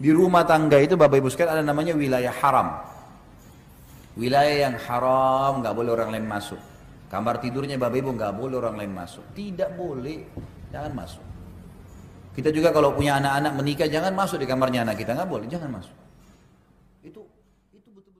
Di rumah tangga itu Bapak Ibu sekalian ada namanya wilayah haram. Wilayah yang haram, nggak boleh orang lain masuk. Kamar tidurnya Bapak Ibu nggak boleh orang lain masuk. Tidak boleh, jangan masuk. Kita juga kalau punya anak-anak menikah jangan masuk di kamarnya anak kita, nggak boleh, jangan masuk. Itu betul-betul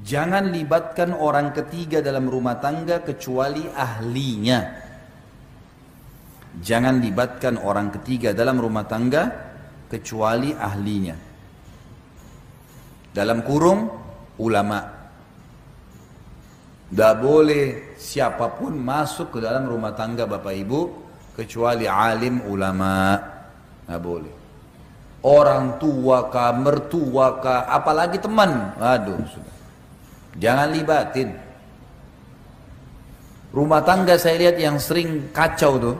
jangan libatkan orang ketiga dalam rumah tangga kecuali ahlinya. Jangan libatkan orang ketiga dalam rumah tangga kecuali ahlinya. Dalam kurung ulama. Tidak boleh siapapun masuk ke dalam rumah tangga Bapak Ibu kecuali alim ulama. Tidak boleh. Orang tua kah, mertua kah, apalagi teman. Aduh, sudah. Jangan libatin. Rumah tangga saya lihat yang sering kacau tuh,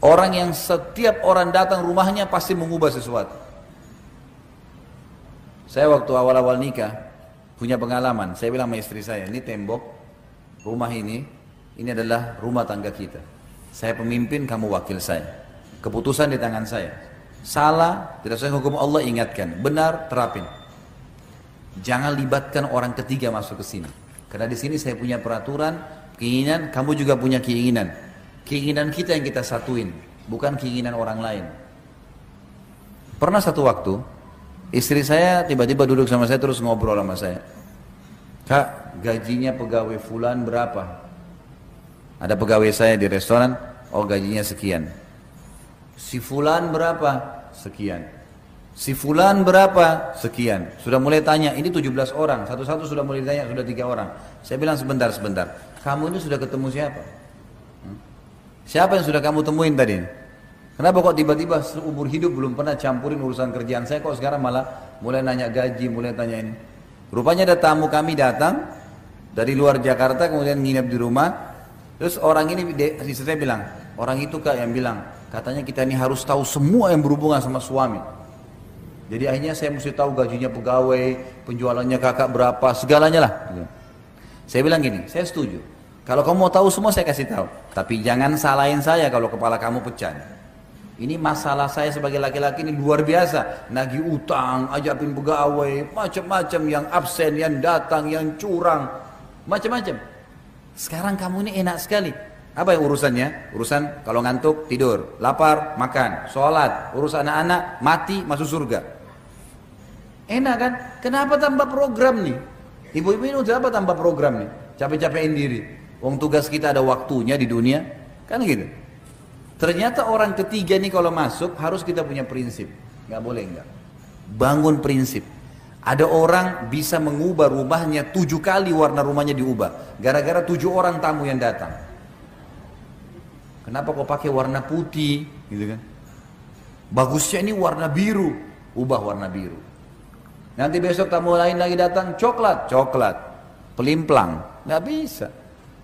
orang yang setiap orang datang rumahnya pasti mengubah sesuatu. Saya waktu awal-awal nikah punya pengalaman. Saya bilang sama istri saya, ini tembok rumah ini adalah rumah tangga kita. Saya pemimpin, kamu wakil saya. Keputusan di tangan saya. Salah, tidak sesuai hukum Allah, ingatkan. Benar, terapin. Jangan libatkan orang ketiga masuk ke sini. Karena di sini saya punya peraturan, keinginan, kamu juga punya keinginan. Keinginan kita yang kita satuin, bukan keinginan orang lain. Pernah satu waktu, istri saya tiba-tiba duduk sama saya terus ngobrol sama saya. Kak, gajinya pegawai fulan berapa? Ada pegawai saya di restoran, oh gajinya sekian. Si fulan berapa? Sekian. Si fulan berapa? Sekian. Sudah mulai tanya, ini 17 orang. Satu-satu sudah mulai tanya, sudah 3 orang. Saya bilang sebentar. Kamu ini sudah ketemu siapa? Siapa yang sudah kamu temuin tadi? Kenapa kok tiba-tiba seumur hidup belum pernah campurin urusan kerjaan saya, kok sekarang malah mulai nanya gaji, mulai tanya ini. Rupanya ada tamu kami datang dari luar Jakarta, kemudian nginep di rumah. Terus orang ini, istri saya bilang, orang itu Kak yang bilang, katanya kita ini harus tahu semua yang berhubungan sama suami. Jadi akhirnya saya mesti tahu gajinya pegawai, penjualannya kakak berapa, segalanya lah. Saya bilang gini, saya setuju. Kalau kamu mau tahu semua saya kasih tahu. Tapi jangan salahin saya kalau kepala kamu pecah. Ini masalah saya sebagai laki-laki ini luar biasa. Nagih utang, ajakin pegawai, macam-macam, yang absen, yang datang, yang curang, macam-macam. Sekarang kamu ini enak sekali. Apa yang urusannya? Urusan kalau ngantuk tidur, lapar makan, sholat, urus anak-anak, mati masuk surga. Enak kan? Kenapa tambah program nih? Ibu-ibu ini udah apa tambah program nih? Capek-capekin diri. Wong tugas kita ada waktunya di dunia, kan gitu. Ternyata orang ketiga nih kalau masuk harus kita punya prinsip. Nggak boleh enggak. Bangun prinsip. Ada orang bisa mengubah rumahnya 7 kali warna rumahnya diubah. Gara-gara 7 orang tamu yang datang. Kenapa kau pakai warna putih? Gitu kan? Bagusnya ini warna biru. Ubah warna biru. Nanti besok tamu lain lagi datang, coklat. Pelimplang. Nggak bisa.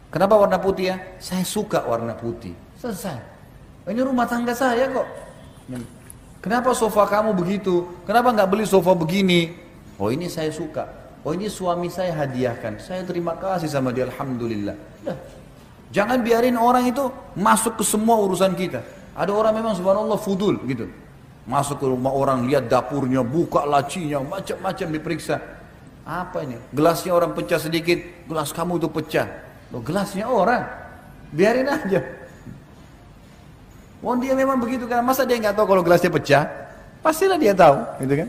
Kenapa warna putih ya? Saya suka warna putih. Selesai. Ini rumah tangga saya kok. Kenapa sofa kamu begitu? Kenapa nggak beli sofa begini? Oh ini saya suka. Oh ini suami saya hadiahkan. Saya terima kasih sama dia, alhamdulillah. Udah. Jangan biarin orang itu masuk ke semua urusan kita. Ada orang memang subhanallah fudul gitu. Masuk ke rumah orang, lihat dapurnya, buka lacinya, macam-macam diperiksa. Apa ini? Gelasnya orang pecah sedikit, gelas kamu itu pecah. Loh, gelasnya orang, biarin aja. Oh dia memang begitu kan? Masa dia nggak tahu kalau gelasnya pecah? Pastilah dia tahu, gitu kan?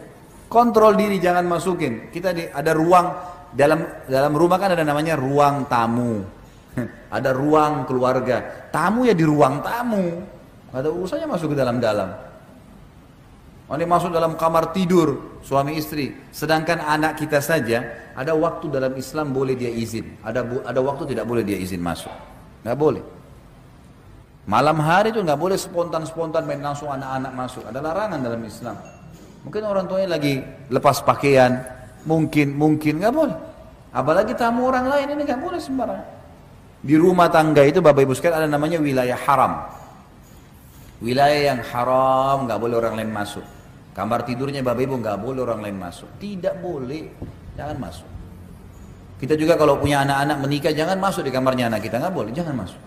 Kontrol diri, jangan masukin. Kita ada ruang dalam rumah kan ada namanya ruang tamu. Ada ruang keluarga. Tamu ya di ruang tamu. Ada urusannya masuk ke dalam-dalam. Ini masuk dalam kamar tidur suami istri. Sedangkan anak kita saja ada waktu dalam Islam boleh dia izin. Ada waktu tidak boleh dia izin masuk. Nggak boleh. Malam hari itu nggak boleh spontan-spontan main langsung anak-anak masuk. Ada larangan dalam Islam. Mungkin orang tuanya lagi lepas pakaian. Mungkin nggak boleh. Apalagi tamu orang lain ini nggak boleh sembarangan. Di rumah tangga itu Bapak Ibu sekalian ada namanya wilayah haram. Wilayah yang haram nggak boleh orang lain masuk. Kamar tidurnya bapak ibu nggak boleh orang lain masuk. Tidak boleh, jangan masuk. Kita juga kalau punya anak-anak menikah jangan masuk di kamarnya anak kita, nggak boleh, jangan masuk.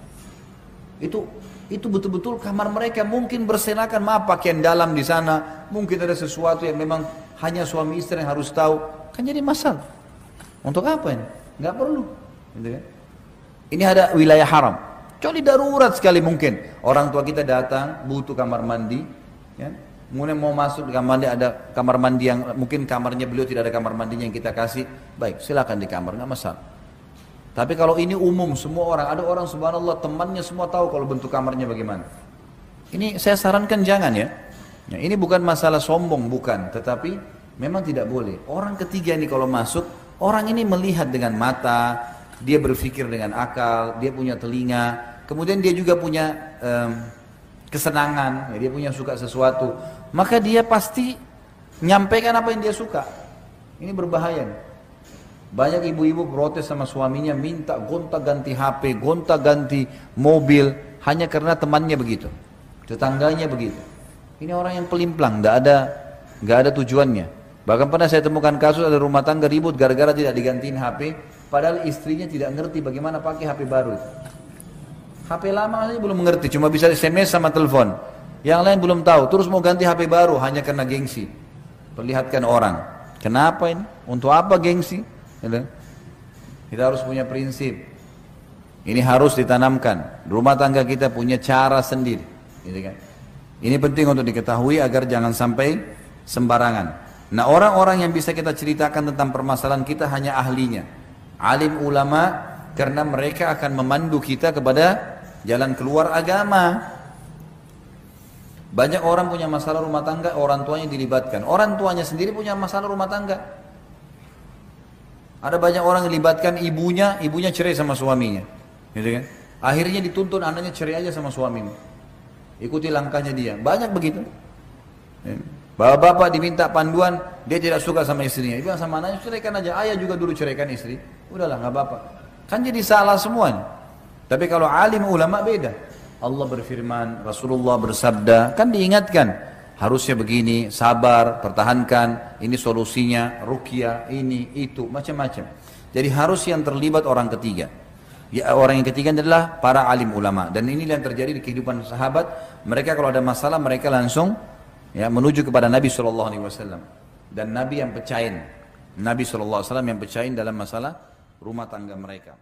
Itu betul-betul kamar mereka, mungkin berserakan, maaf pakaian dalam di sana, mungkin ada sesuatu yang memang hanya suami istri yang harus tahu, kan jadi masalah. Untuk apa ini? Nggak perlu. Gitu kan? Ini ada wilayah haram. Kecuali darurat sekali mungkin. Orang tua kita datang, butuh kamar mandi, ya. Kemudian mau masuk di kamar mandi, ada kamar mandi yang mungkin kamarnya beliau tidak ada kamar mandinya yang kita kasih, baik silakan di kamar, nggak masalah. Tapi kalau ini umum semua orang, ada orang subhanallah temannya semua tahu kalau bentuk kamarnya bagaimana. Ini saya sarankan jangan ya. Ya ini bukan masalah sombong, bukan, tetapi memang tidak boleh. Orang ketiga ini kalau masuk, orang ini melihat dengan mata, dia berpikir dengan akal, dia punya telinga, kemudian dia juga punya kesenangan, ya, dia punya suka sesuatu, maka dia pasti nyampaikan apa yang dia suka. Ini berbahaya. Banyak ibu-ibu protes sama suaminya, minta gonta ganti HP, gonta ganti mobil, hanya karena temannya begitu, tetangganya begitu. Ini orang yang pelimplang, nggak ada tujuannya. Bahkan pernah saya temukan kasus ada rumah tangga ribut gara-gara tidak digantiin HP, padahal istrinya tidak ngerti bagaimana pakai HP baru itu. HP lama aja belum mengerti, cuma bisa SMS sama telepon. Yang lain belum tahu, terus mau ganti HP baru hanya karena gengsi. Perlihatkan orang. Kenapa ini? Untuk apa gengsi? Kita harus punya prinsip. Ini harus ditanamkan. Rumah tangga kita punya cara sendiri. Ini penting untuk diketahui agar jangan sampai sembarangan. Nah, orang-orang yang bisa kita ceritakan tentang permasalahan kita hanya ahlinya. Alim ulama, karena mereka akan memandu kita kepada jalan keluar agama. Banyak orang punya masalah rumah tangga, orang tuanya dilibatkan. Orang tuanya sendiri punya masalah rumah tangga. Ada banyak orang yang dilibatkan ibunya cerai sama suaminya. Gitu kan? Akhirnya dituntun anaknya cerai aja sama suaminya. Ikuti langkahnya dia. Banyak begitu. Bapak-bapak diminta panduan, dia tidak suka sama istrinya. Dia bilang sama anaknya, ceraikan aja. Ayah juga dulu ceraikan istri. Udahlah, nggak apa-apa. Kan jadi salah semuanya. Tapi kalau alim ulama beda. Allah berfirman, Rasulullah bersabda, kan diingatkan. Harusnya begini, sabar, pertahankan, ini solusinya, ruqyah, ini, itu, macam-macam. Jadi harus yang terlibat orang ketiga. Ya, orang yang ketiga adalah para alim ulama. Dan ini yang terjadi di kehidupan sahabat. Mereka kalau ada masalah, mereka langsung ya, menuju kepada Nabi SAW. Dan Nabi yang pecahin. Nabi SAW yang pecahin dalam masalah rumah tangga mereka.